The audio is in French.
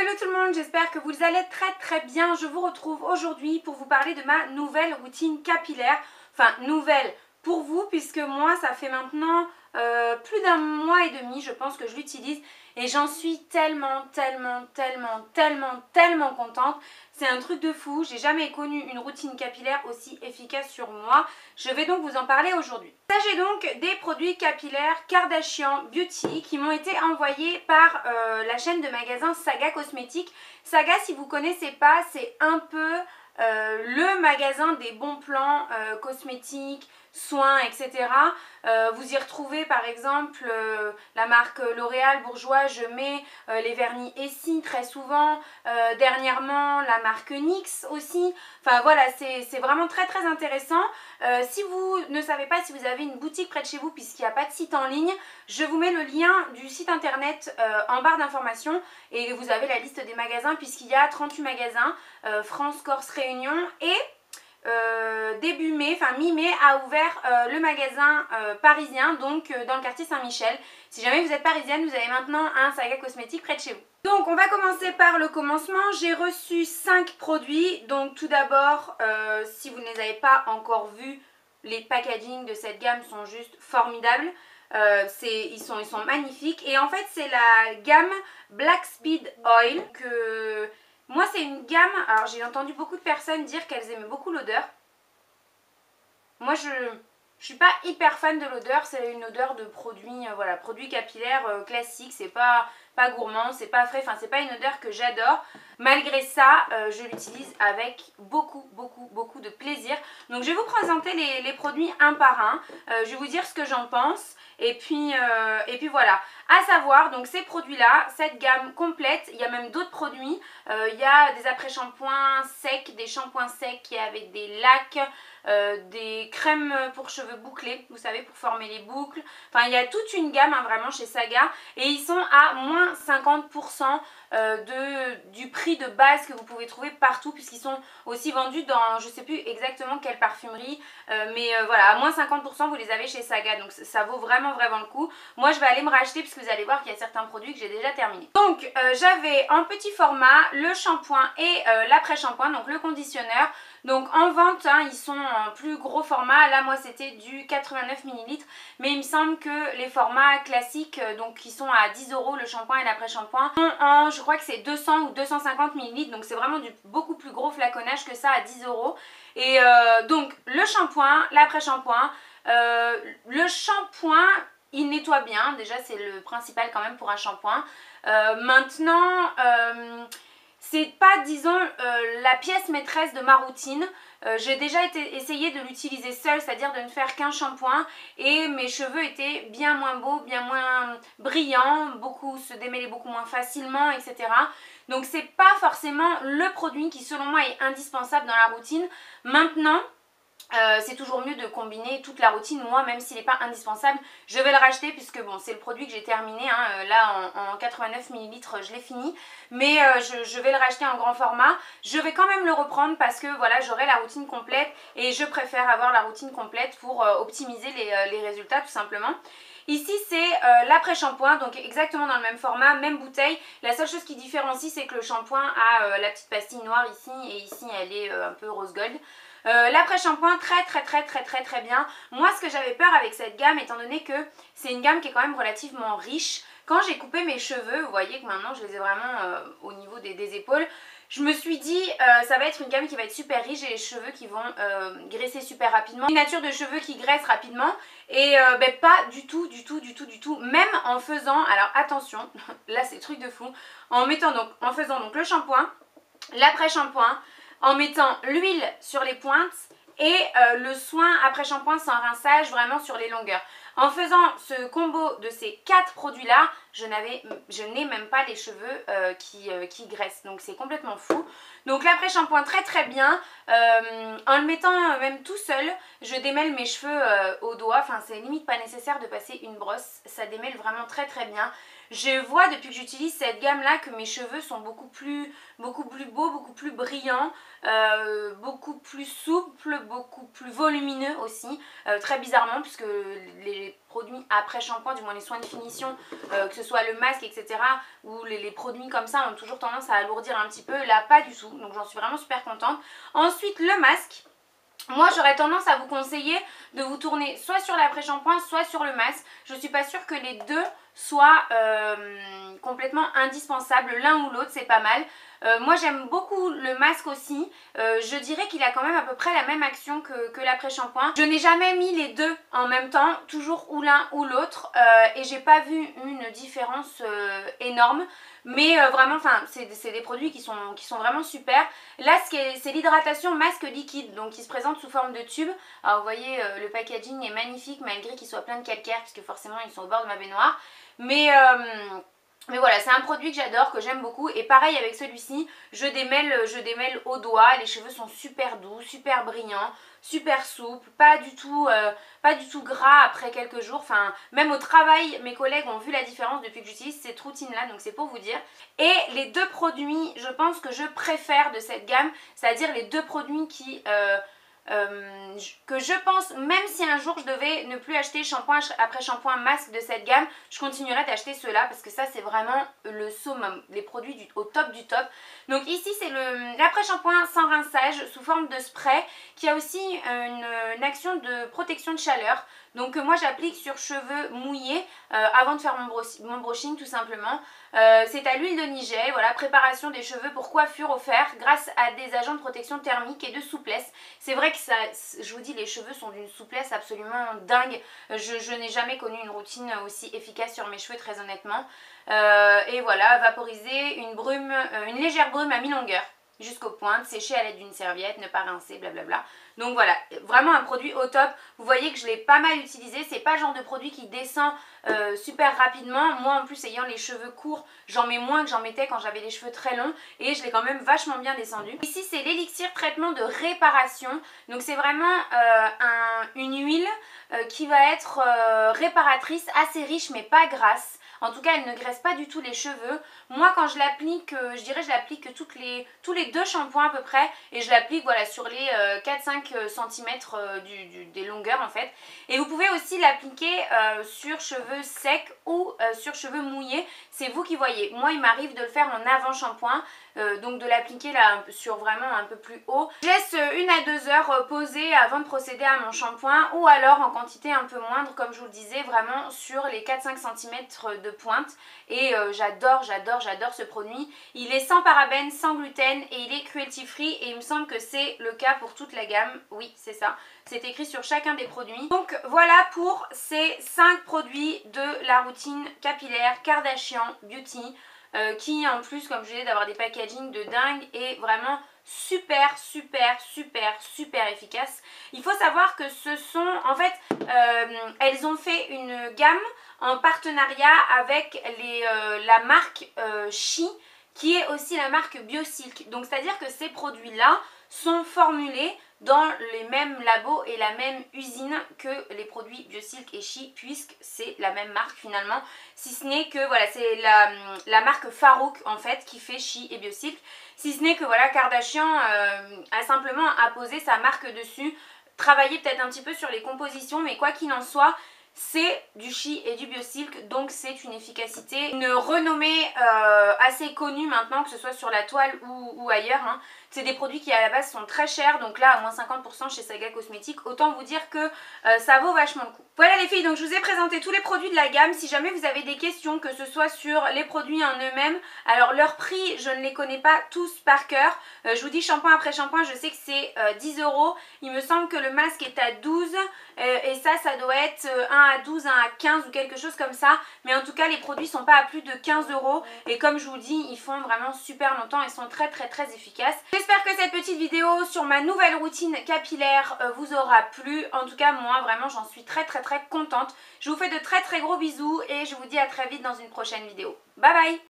Hello tout le monde, j'espère que vous allez très bien. Je vous retrouve aujourd'hui pour vous parler de ma nouvelle routine capillaire. Enfin, nouvelle pour vous puisque moi ça fait maintenant plus d'un mois et demi je pense que je l'utilise. Et j'en suis tellement contente. C'est un truc de fou. J'ai jamais connu une routine capillaire aussi efficace sur moi. Je vais donc vous en parler aujourd'hui. Il s'agit donc des produits capillaires Kardashian Beauty qui m'ont été envoyés par la chaîne de magasins Saga Cosmétiques. Saga, si vous ne connaissez pas, c'est un peu le magasin des bons plans cosmétiques, soins, etc. Vous y retrouvez par exemple la marque L'Oréal Bourjois, je mets les vernis Essie très souvent, dernièrement la marque NYX aussi. Enfin voilà, c'est vraiment très intéressant. Si vous ne savez pas si vous avez une boutique près de chez vous puisqu'il n'y a pas de site en ligne, je vous mets le lien du site internet en barre d'informations et vous avez la liste des magasins puisqu'il y a 38 magasins, France, Corse, Réunion et début mai, enfin mi-mai, a ouvert le magasin parisien, donc dans le quartier Saint-Michel. Si jamais vous êtes parisienne, vous avez maintenant un Saga Cosmétique près de chez vous. Donc on va commencer par le commencement. J'ai reçu 5 produits. Donc tout d'abord, si vous ne les avez pas encore vus, les packaging de cette gamme sont juste formidables. Ils sont magnifiques. Et en fait c'est la gamme Black Speed Oil que... Moi c'est une gamme, alors j'ai entendu beaucoup de personnes dire qu'elles aimaient beaucoup l'odeur. Moi je suis pas hyper fan de l'odeur, c'est une odeur de produit, voilà, produit capillaire classique, c'est pas gourmand, c'est pas frais, enfin c'est pas une odeur que j'adore. Malgré ça, je l'utilise avec beaucoup de plaisir. Donc je vais vous présenter les produits un par un, je vais vous dire ce que j'en pense. Et puis voilà, à savoir donc ces produits là, cette gamme complète, il y a même d'autres produits, il y a des après-shampoings secs, des shampoings secs avec des lacs, des crèmes pour cheveux bouclés, vous savez, pour former les boucles. Enfin il y a toute une gamme hein, vraiment chez Saga et ils sont à moins 50% du prix de base que vous pouvez trouver partout puisqu'ils sont aussi vendus dans je sais plus exactement quelle parfumerie mais voilà, à moins 50% vous les avez chez Saga, donc ça vaut vraiment le coup. Moi je vais aller me racheter puisque vous allez voir qu'il y a certains produits que j'ai déjà terminés. Donc j'avais en petit format le shampoing et l'après-shampoing, donc le conditionneur. Donc en vente hein, ils sont en plus gros format, là moi c'était du 89 ml, mais il me semble que les formats classiques donc qui sont à 10 € le shampoing et l'après-shampoing sont en, je crois que c'est 200 ou 250 ml, donc c'est vraiment du beaucoup plus gros flaconnage que ça à 10 €. Et donc le shampoing, l'après-shampoing, le shampoing il nettoie bien, déjà c'est le principal quand même pour un shampoing. Maintenant c'est pas disons la pièce maîtresse de ma routine. J'ai déjà essayé de l'utiliser seule, c'est-à-dire de ne faire qu'un shampoing et mes cheveux étaient bien moins beaux, bien moins brillants, se démêlaient beaucoup moins facilement, etc. Donc c'est pas forcément le produit qui selon moi est indispensable dans la routine. Maintenant c'est toujours mieux de combiner toute la routine. Moi même s'il n'est pas indispensable je vais le racheter puisque bon c'est le produit que j'ai terminé hein. Là en 89 ml je l'ai fini, mais je vais le racheter en grand format. Je vais quand même le reprendre parce que voilà j'aurai la routine complète et je préfère avoir la routine complète pour optimiser les résultats tout simplement. Ici c'est l'après-shampoing, donc exactement dans le même format, même bouteille. La seule chose qui différencie c'est que le shampoing a la petite pastille noire ici et ici elle est un peu rose gold. L'après-shampoing très bien. Moi ce que j'avais peur avec cette gamme étant donné que c'est une gamme qui est quand même relativement riche, quand j'ai coupé mes cheveux, vous voyez que maintenant je les ai vraiment au niveau des épaules, je me suis dit ça va être une gamme qui va être super riche, j'ai les cheveux qui vont graisser super rapidement, une nature de cheveux qui graisse rapidement et ben, pas du tout, même en faisant, alors attention, là c'est truc de fou, en faisant donc le shampoing, l'après-shampoing, en mettant l'huile sur les pointes et le soin après shampoing sans rinçage vraiment sur les longueurs. En faisant ce combo de ces 4 produits là, je n'ai même pas les cheveux qui graissent, donc c'est complètement fou. Donc l'après shampoing très bien, en le mettant même tout seul, je démêle mes cheveux au doigt, enfin c'est limite pas nécessaire de passer une brosse, ça démêle vraiment très bien. je vois depuis que j'utilise cette gamme là que mes cheveux sont beaucoup plus beaux, beaucoup plus brillants, beaucoup plus souples, beaucoup plus volumineux aussi, très bizarrement puisque les produits après shampoing, du moins les soins de finition, que ce soit le masque etc, ou les produits comme ça ont toujours tendance à alourdir un petit peu, là pas du tout, donc j'en suis vraiment super contente. Ensuite le masque. Moi j'aurais tendance à vous conseiller de vous tourner soit sur l'après-shampoing soit sur le masque. Je suis pas sûre que les deux soient complètement indispensables, l'un ou l'autre c'est pas mal. Moi j'aime beaucoup le masque aussi, je dirais qu'il a quand même à peu près la même action que l'après-shampoing. Je n'ai jamais mis les deux en même temps, toujours ou l'un ou l'autre, et j'ai pas vu une différence énorme. Mais vraiment, enfin, c'est des produits qui sont vraiment super. Là, c'est l'hydratation masque liquide, donc qui se présente sous forme de tube. Alors vous voyez, le packaging est magnifique malgré qu'il soit plein de calcaire, puisque forcément ils sont au bord de ma baignoire. Mais voilà, c'est un produit que j'adore, que j'aime beaucoup. Et pareil avec celui-ci, je démêle au doigt. Les cheveux sont super doux, super brillants, super souples, pas du tout gras après quelques jours. Enfin, même au travail, mes collègues ont vu la différence depuis que j'utilise cette routine-là, donc c'est pour vous dire. Et les deux produits, je pense que je préfère de cette gamme, c'est-à-dire les deux produits que je pense, même si un jour je devais ne plus acheter shampoing après shampoing masque de cette gamme, je continuerai d'acheter ceux-là parce que ça c'est vraiment le summum, les produits au top du top. Donc ici c'est l'après-shampoing sans rinçage sous forme de spray qui a aussi une action de protection de chaleur. Donc moi j'applique sur cheveux mouillés avant de faire mon brushing tout simplement. C'est à l'huile de Nigel, voilà, préparation des cheveux pour coiffure offert grâce à des agents de protection thermique et de souplesse. C'est vrai que ça, je vous dis, les cheveux sont d'une souplesse absolument dingue. Je n'ai jamais connu une routine aussi efficace sur mes cheveux très honnêtement. Et voilà, vaporiser une légère brume à mi-longueur jusqu'aux pointes, sécher à l'aide d'une serviette, ne pas rincer, blablabla. Donc voilà, vraiment un produit au top. Vous voyez que je l'ai pas mal utilisé, c'est pas le genre de produit qui descend super rapidement. Moi en plus ayant les cheveux courts, j'en mets moins que j'en mettais quand j'avais les cheveux très longs et je l'ai quand même vachement bien descendu. Ici c'est l'élixir traitement de réparation, donc c'est vraiment une huile qui va être réparatrice, assez riche mais pas grasse. En tout cas, elle ne graisse pas du tout les cheveux. Moi, quand je l'applique, je dirais je l'applique tous les deux shampoings à peu près. Et je l'applique voilà, sur les 4-5 cm des longueurs en fait. Et vous pouvez aussi l'appliquer sur cheveux secs ou sur cheveux mouillés. C'est vous qui voyez. Moi, il m'arrive de le faire en avant-shampoing. Donc de l'appliquer là sur vraiment un peu plus haut. Je laisse 1 à 2 heures poser avant de procéder à mon shampoing ou alors en quantité un peu moindre comme je vous le disais, vraiment sur les 4-5 cm de pointe. Et j'adore ce produit. Il est sans parabènes, sans gluten et il est cruelty free et il me semble que c'est le cas pour toute la gamme. Oui, c'est ça. C'est écrit sur chacun des produits. Donc voilà pour ces 5 produits de la routine capillaire Kardashian Beauty. Qui en plus comme je disais d'avoir des packaging de dingue est vraiment super efficace. Il faut savoir que ce sont en fait elles ont fait une gamme en partenariat avec la marque She qui est aussi la marque Biosilk. Donc c'est à dire que ces produits là sont formulés dans les mêmes labos et la même usine que les produits Biosilk et She, puisque c'est la même marque finalement, si ce n'est que voilà, c'est la marque Farouk en fait qui fait She et Biosilk, si ce n'est que voilà, Kardashian a simplement apposé sa marque dessus, travaillé peut-être un petit peu sur les compositions, mais quoi qu'il en soit, c'est du She et du Biosilk, donc c'est une efficacité, une renommée assez connue maintenant, que ce soit sur la toile ou ailleurs, hein. C'est des produits qui à la base sont très chers, donc là à moins 50% chez Saga Cosmétiques, autant vous dire que ça vaut vachement le coup. Voilà les filles, donc je vous ai présenté tous les produits de la gamme. Si jamais vous avez des questions, que ce soit sur les produits en eux-mêmes, alors leur prix je ne les connais pas tous par cœur. Je vous dis shampoing après shampoing, je sais que c'est 10 €. Il me semble que le masque est à 12 et ça doit être 1 à 12, 1 à 15 ou quelque chose comme ça. Mais en tout cas les produits sont pas à plus de 15 € et comme je vous dis, ils font vraiment super longtemps et sont très efficaces. J'espère que cette petite vidéo sur ma nouvelle routine capillaire vous aura plu. En tout cas moi vraiment j'en suis très contente. Je vous fais de très gros bisous et je vous dis à très vite dans une prochaine vidéo. Bye bye!